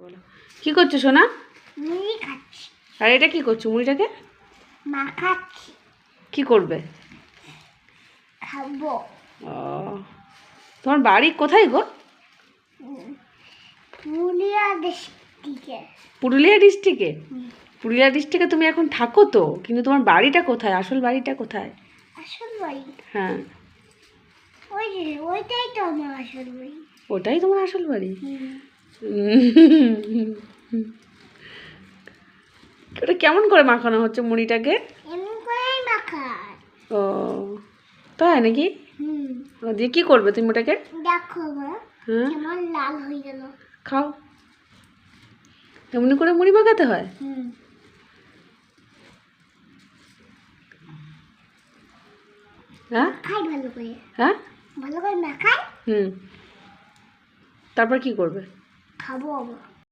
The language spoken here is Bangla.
বলো কি করছো সোনা? মুড়ি খাচ্ছি। আর এটা কি করছো? মুড়িটাকে মাখাচ্ছি। কি করবে? খাবো। ও, তোমার বাড়ি কোথায় গো? পুরুলিয়া ডিস্ট্রিক্টে। পুরুলিয়া ডিস্ট্রিক্টে? পুরুলিয়া ডিস্ট্রিক্টে তুমি এখন থাকো তো, কিন্তু তোমার বাড়িটা কোথায়? আসল বাড়িটা কোথায়? আসল বাড়ি হ্যাঁ, ওই যে ওইটাই তো আমার আসল বাড়ি। ওটাই তোমার আসল বাড়ি? ওটা কেমন করে মাখানো হচ্ছে মুড়িটাকে? এমন করেই মাখায়। ও তাই নাকি? ও, দিয়ে কি করবে তুমি ওটাকে? দেখো মা, হ্যাঁ, কেমন লাল হয়ে গেল। খাও। এমনি করে মুড়ি মাখাতে হয়? হ্যাঁ খাই ভালো করে। হ্যাঁ, ভালো করে মাখাই। তারপর কি করবে? খাবো আবার।